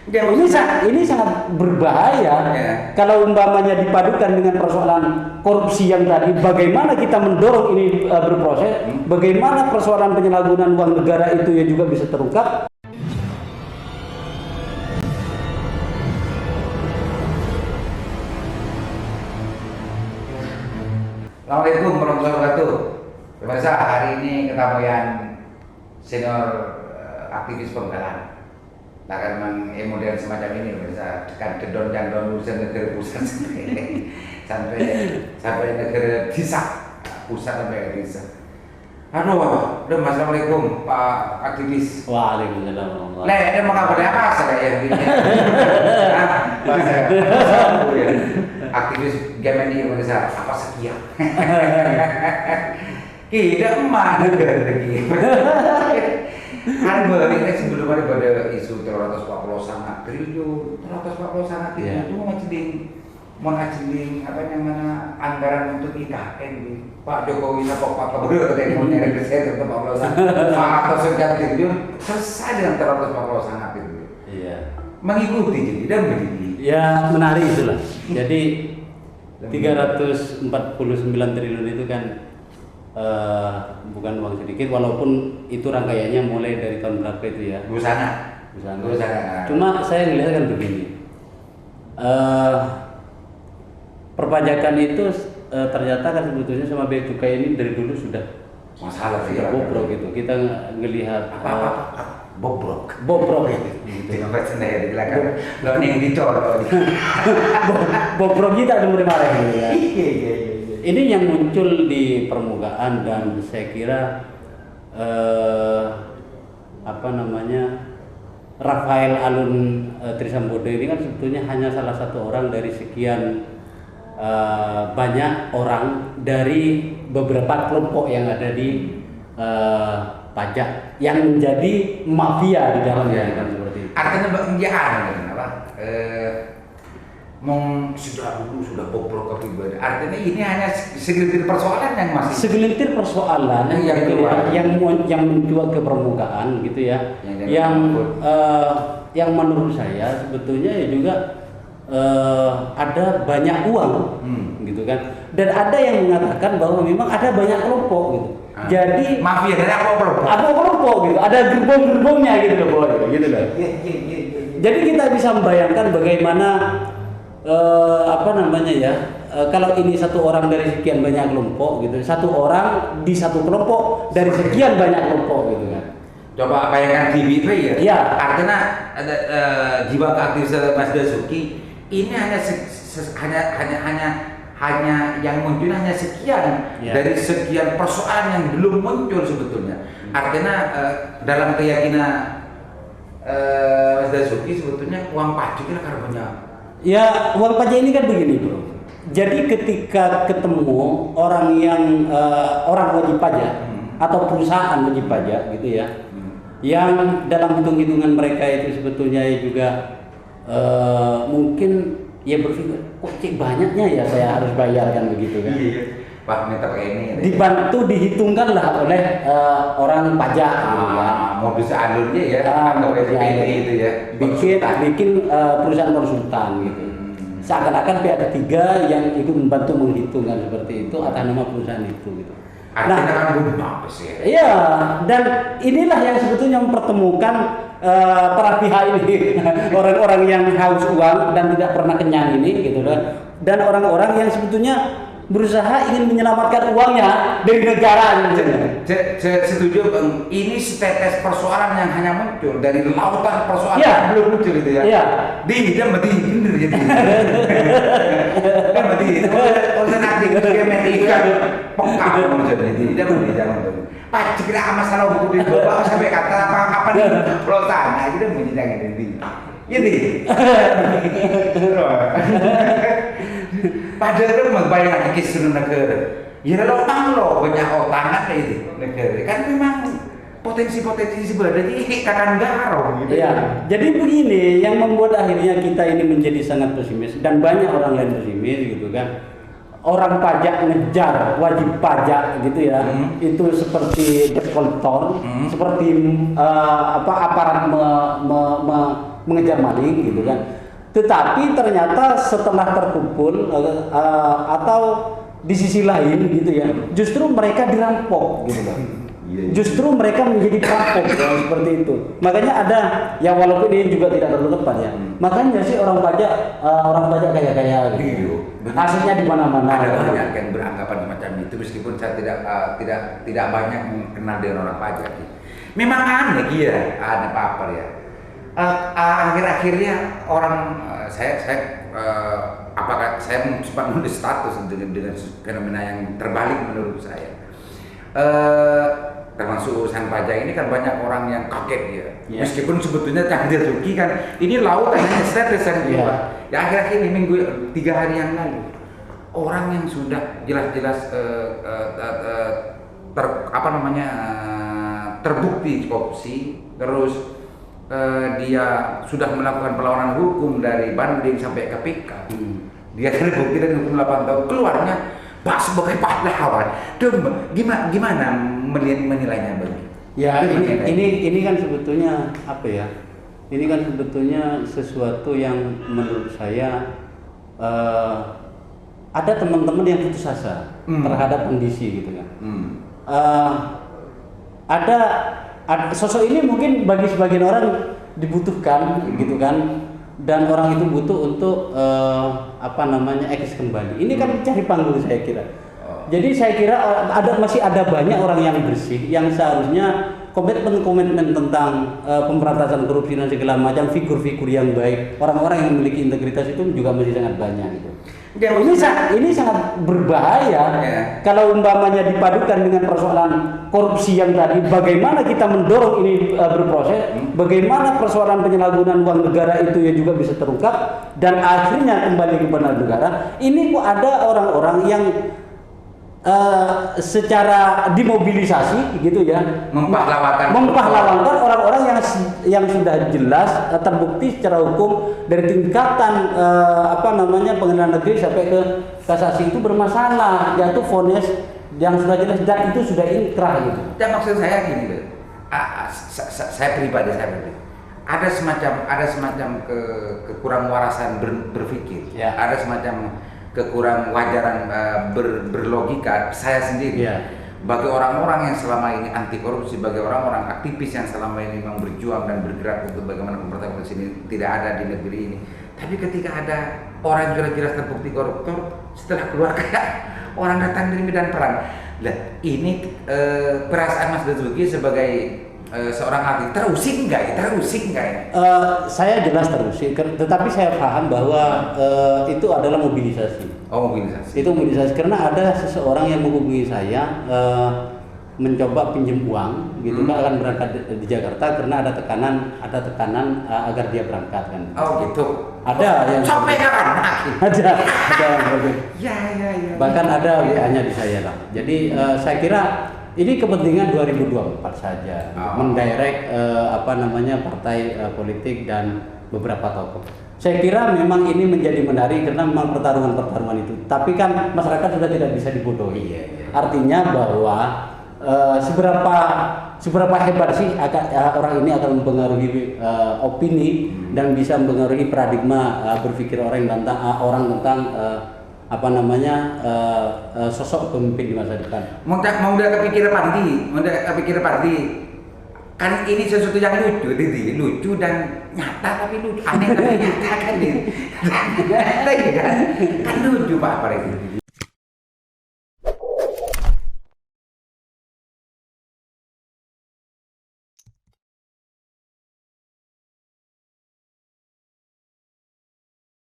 Ini sangat berbahaya. Kalau umpamanya dipadukan dengan persoalan korupsi yang tadi, bagaimana kita mendorong ini berproses, bagaimana persoalan penyalahgunaan uang negara itu ya juga bisa terungkap. Assalamualaikum warahmatullahi wabarakatuh. Pemirsa, hari ini ketambahan senior aktivis penggalan. Nah, kan memang model semacam ini, pemirsa, dekat dedon dan don urusan negara pusat sampai negara desa, pusat sampai ke desa. Aduh, assalamualaikum Pak aktivis. Waalaikumsalam. Ini mengapa apa saya yang ini? Aktivis game ini pemirsa, apa sekian? Tidak emak lagi. Kan balik sebelum daripada isu 340 sangat triliun, 340 sangat triliun itu mau ngajilin apa namanya anggaran untuk IKN Pak Jokowi sama Pak Prabowo tadi mau nyari kesehatan untuk 40 sangat atau sekian triliun selesai dengan 340 sangat triliun. Iya. Mengikuti jadi dan begini. Ya menarik itulah. Jadi 349 triliun itu kan bukan uang sedikit, walaupun itu rangkaiannya mulai dari tahun berapa itu ya? Busana. Cuma saya melihat kan begini, perpajakan itu ternyata kan sebetulnya sama bea cukai ini dari dulu sudah masalah sih. Bobrok gitu. Kita ngelihat bobrok gitu. Tengok sendiri dilakukan. Lo nih dicor. Bobrok kita ada marah gitu ya. Iya. Ini yang muncul di permukaan dan saya kira Rafael Alun Trisambodo ini kan sebetulnya hanya salah satu orang dari sekian banyak orang dari beberapa kelompok yang ada di pajak yang menjadi mafia di dalamnya kan seperti itu. Artinya apa? Sudah dulu sudah bobrok pribadi. Artinya ini hanya segelintir persoalan yang masih segelintir persoalan yang mencuat ke permukaan gitu ya. Yang menurut saya sebetulnya ya juga ada banyak uang gitu kan. Dan ada yang mengatakan bahwa memang ada banyak kelompok gitu. Jadi mafia dari apa kelompok gitu. Ada gerbong-gerbongnya gitu loh, gitu loh. Jadi kita bisa membayangkan bagaimana kalau ini satu orang dari sekian banyak kelompok gitu, satu orang di satu kelompok dari sekian banyak kelompok gitu kan. Coba bayangkan TV itu ya. Iya. Artinya ada jiwa aktivis Mas Basuki ini hanya yang muncul hanya sekian dari sekian persoalan yang belum muncul sebetulnya. Artinya dalam keyakinan Mas Basuki sebetulnya uang pajak itu karena banyak. Ya, uang pajak ini kan begini, bro. Jadi ketika ketemu orang yang orang wajib pajak atau perusahaan wajib pajak gitu ya, yang dalam hitung-hitungan mereka itu sebetulnya juga mungkin ya berpikir kok cek banyaknya ya saya harus bayarkan begitu kan. Iya. Pak meter ini. Dibantu dihitungkanlah oleh orang pajak gitu ya. Modus alurnya ya, atau PPT itu ya. Bikin perusahaan konsultan gitu. Seakan-akan pihak ketiga yang ikut membantu menghitungkan seperti itu atas nama perusahaan itu gitu. Artinya kan apa sih? Iya, dan inilah yang sebetulnya mempertemukan para pihak ini, orang-orang yang haus uang dan tidak pernah kenyang ini gitu kan. Dan orang-orang yang sebetulnya berusaha ingin menyelamatkan uangnya dari negara. Setuju Bang, ini setetes persoalan yang hanya muncul dari lautan persoalan yang belum muncul gitu ya. Iya. Dia mati bener jadi. Dia mati. Urusan aktivis Kementerian pekak menurut dia mati jangan. Pak kira masalah hukum di bawah sampai kata apa nih pelotan. Nah, kita mau jangan ini. Ini. Padahal itu membayangkan kisah negara. Ya lo banyak otak itu negara. Kan memang potensi-potensi sebenarnya ini kanan garo gitu. Ya, jadi begini yang membuat akhirnya kita ini menjadi sangat pesimis dan banyak orang lain pesimis gitu kan. Orang pajak ngejar wajib pajak gitu ya. Itu seperti debt collector, seperti aparat mengejar maling gitu kan. Tetapi ternyata setelah terkumpul atau di sisi lain gitu ya, justru mereka dirampok gitu kan. Justru mereka menjadi perampok seperti itu. Makanya ada ya, walaupun ini juga tidak terlalu tepat ya. Makanya sih orang pajak kaya gitu. Hasilnya di mana-mana. Ada banyak yang beranggapan semacam itu, meskipun saya tidak banyak mengenal dengan orang pajak. Memang aneh ya, aneh apa ya. Akhir-akhirnya orang saya apakah saya sempat menulis status dengan fenomena yang terbalik menurut saya. Termasuk urusan pajak ini kan banyak orang yang kaget ya. Meskipun sebetulnya Cak Dirsuki kan ini lautan hanya setetes ya. Ya akhir-akhir ini 3 hari yang lalu orang yang sudah jelas-jelas terbukti korupsi, terus dia sudah melakukan perlawanan hukum dari banding sampai ke PK. Dia terbukti dan hukum 8 tahun, keluarnya Pak sebagai pahlawan. Gimana menilainya Bang? Ya ini kan sebetulnya apa ya? Ini kan sebetulnya sesuatu yang menurut saya ada teman-teman yang putus asa terhadap kondisi gitu kan. Ada sosok ini mungkin bagi sebagian orang dibutuhkan gitu kan, dan orang itu butuh untuk eksis kembali. Ini kan cari panggung saya kira. Jadi saya kira masih ada banyak orang yang bersih yang seharusnya komitmen tentang pemberantasan korupsi dan segala macam, figur-figur yang baik, orang-orang yang memiliki integritas itu juga masih sangat banyak gitu. Ini sangat berbahaya kalau umpamanya dipadukan dengan persoalan korupsi yang tadi. Bagaimana kita mendorong ini berproses, bagaimana persoalan penyalahgunaan uang negara itu ya juga bisa terungkap dan akhirnya kembali kepada negara. Ini kok ada orang-orang yang secara dimobilisasi gitu ya, mempahlawankan orang-orang yang sudah jelas terbukti secara hukum dari tingkatan pengadilan negeri sampai ke kasasi itu bermasalah, jatuh vonis yang sudah jelas dan itu sudah inkrah gitu. Dan maksud saya gini, saya pribadi ada semacam kekurang warasan berpikir, ada semacam kekurang wajaran berlogika saya sendiri. Bagi orang-orang yang selama ini anti korupsi, bagi orang-orang aktivis yang selama ini memang berjuang dan bergerak untuk bagaimana pemberantasan korupsi ini tidak ada di negeri ini. Tapi ketika ada orang yang jelas-jelas terbukti koruptor, setelah keluar kayak orang datang dari medan perang. Nah, ini perasaan Mas Dirsuki sebagai seorang artis terusik enggak ya? Saya jelas terusik, tetapi saya paham bahwa itu adalah mobilisasi. Mobilisasi. Itu mobilisasi karena ada seseorang yang menghubungi saya mencoba pinjam uang, gitu kan, akan berangkat di Jakarta karena ada tekanan agar dia berangkat kan. Oh gitu. Ada yang sampai kapan? Ada yang Ya. Bahkan ada WA-nya di saya lah. Jadi saya kira ini kepentingan 2024 saja, mendirect partai politik dan beberapa tokoh. Saya kira memang ini menjadi menarik karena memang pertarungan itu. Tapi kan masyarakat sudah tidak bisa dibodohi. Artinya bahwa seberapa hebat sih orang ini akan mempengaruhi opini dan bisa mempengaruhi paradigma berpikir orang tentang sosok pemimpin di masa depan. Mau udah kepikir Pardi. Kan ini sesuatu yang lucu dan nyata tapi lucu, aneh tapi nyata kan ini. Kan lucu Pak Pardi.